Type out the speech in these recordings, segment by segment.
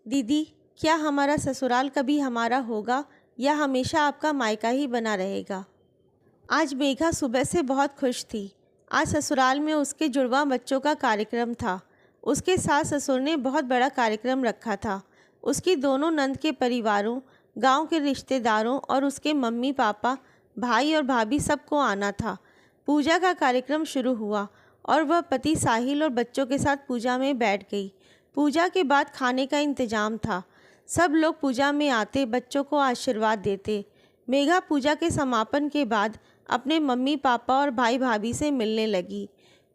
दीदी, क्या हमारा ससुराल कभी हमारा होगा या हमेशा आपका मायका ही बना रहेगा? आज मेघा सुबह से बहुत खुश थी। आज ससुराल में उसके जुड़वा बच्चों का कार्यक्रम था। उसके सास ससुर ने बहुत बड़ा कार्यक्रम रखा था। उसकी दोनों नंद के परिवारों, गांव के रिश्तेदारों और उसके मम्मी पापा, भाई और भाभी सबको आना था। पूजा का कार्यक्रम शुरू हुआ और वह पति साहिल और बच्चों के साथ पूजा में बैठ गई। पूजा के बाद खाने का इंतजाम था। सब लोग पूजा में आते, बच्चों को आशीर्वाद देते। मेघा पूजा के समापन के बाद अपने मम्मी पापा और भाई भाभी से मिलने लगी।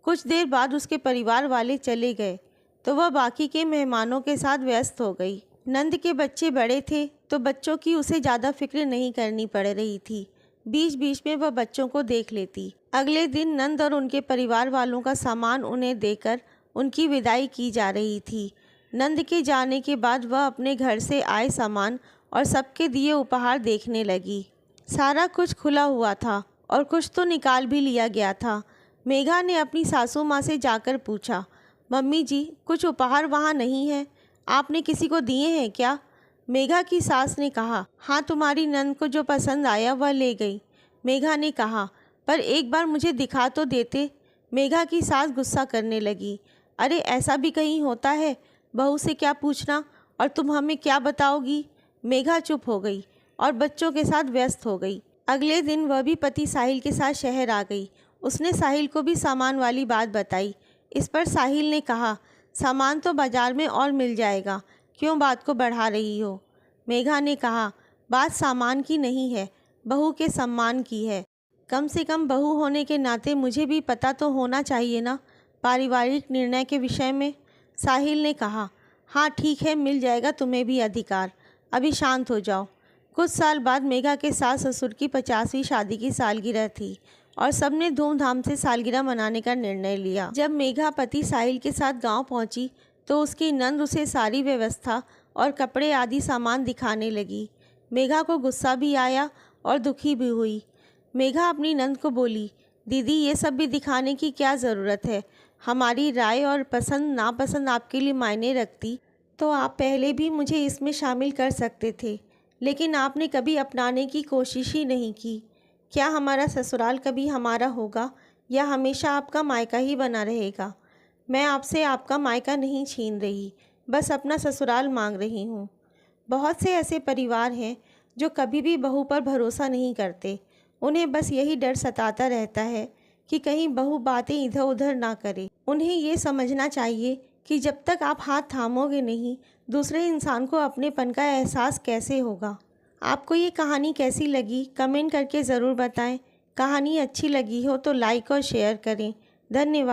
कुछ देर बाद उसके परिवार वाले चले गए तो वह बाकी के मेहमानों के साथ व्यस्त हो गई। नंद के बच्चे बड़े थे तो बच्चों की उसे ज़्यादा फिक्र नहीं करनी पड़ रही थी। बीच बीच में वह बच्चों को देख लेती। अगले दिन नंद और उनके परिवार वालों का सामान उन्हें देकर उनकी विदाई की जा रही थी। नंद के जाने के बाद वह अपने घर से आए सामान और सबके दिए उपहार देखने लगी। सारा कुछ खुला हुआ था और कुछ तो निकाल भी लिया गया था। मेघा ने अपनी सासू माँ से जाकर पूछा, मम्मी जी, कुछ उपहार वहाँ नहीं है? आपने किसी को दिए हैं क्या? मेघा की सास ने कहा, हाँ, तुम्हारी नंद को जो पसंद आया वह ले गई। मेघा ने कहा, पर एक बार मुझे दिखा तो देते। मेघा की सास गुस्सा करने लगी, अरे ऐसा भी कहीं होता है? बहू से क्या पूछना और तुम हमें क्या बताओगी? मेघा चुप हो गई और बच्चों के साथ व्यस्त हो गई। अगले दिन वह भी पति साहिल के साथ शहर आ गई। उसने साहिल को भी सामान वाली बात बताई। इस पर साहिल ने कहा, सामान तो बाजार में और मिल जाएगा, क्यों बात को बढ़ा रही हो? मेघा ने कहा, बात सामान की नहीं है, बहू के सम्मान की है। कम से कम बहू होने के नाते मुझे भी पता तो होना चाहिए ना पारिवारिक निर्णय के विषय में। साहिल ने कहा, हाँ ठीक है, मिल जाएगा तुम्हें भी अधिकार, अभी शांत हो जाओ। कुछ साल बाद मेघा के सास ससुर की 50वीं शादी की सालगिरह थी और सबने धूमधाम से सालगिरह मनाने का निर्णय लिया। जब मेघा पति साहिल के साथ गांव पहुंची तो उसकी नंद उसे सारी व्यवस्था और कपड़े आदि सामान दिखाने लगी। मेघा को गुस्सा भी आया और दुखी भी हुई। मेघा अपनी नंद को बोली, दीदी, ये सब भी दिखाने की क्या ज़रूरत है? हमारी राय और पसंद नापसंद आपके लिए मायने रखती तो आप पहले भी मुझे इसमें शामिल कर सकते थे, लेकिन आपने कभी अपनाने की कोशिश ही नहीं की। क्या हमारा ससुराल कभी हमारा होगा या हमेशा आपका मायका ही बना रहेगा? मैं आपसे आपका मायका नहीं छीन रही, बस अपना ससुराल मांग रही हूँ। बहुत से ऐसे परिवार हैं जो कभी भी बहू पर भरोसा नहीं करते। उन्हें बस यही डर सताता रहता है कि कहीं बहू बातें इधर उधर ना करे। उन्हें ये समझना चाहिए कि जब तक आप हाथ थामोगे नहीं, दूसरे इंसान को अपनेपन का एहसास कैसे होगा। आपको ये कहानी कैसी लगी कमेंट करके ज़रूर बताएं। कहानी अच्छी लगी हो तो लाइक और शेयर करें। धन्यवाद।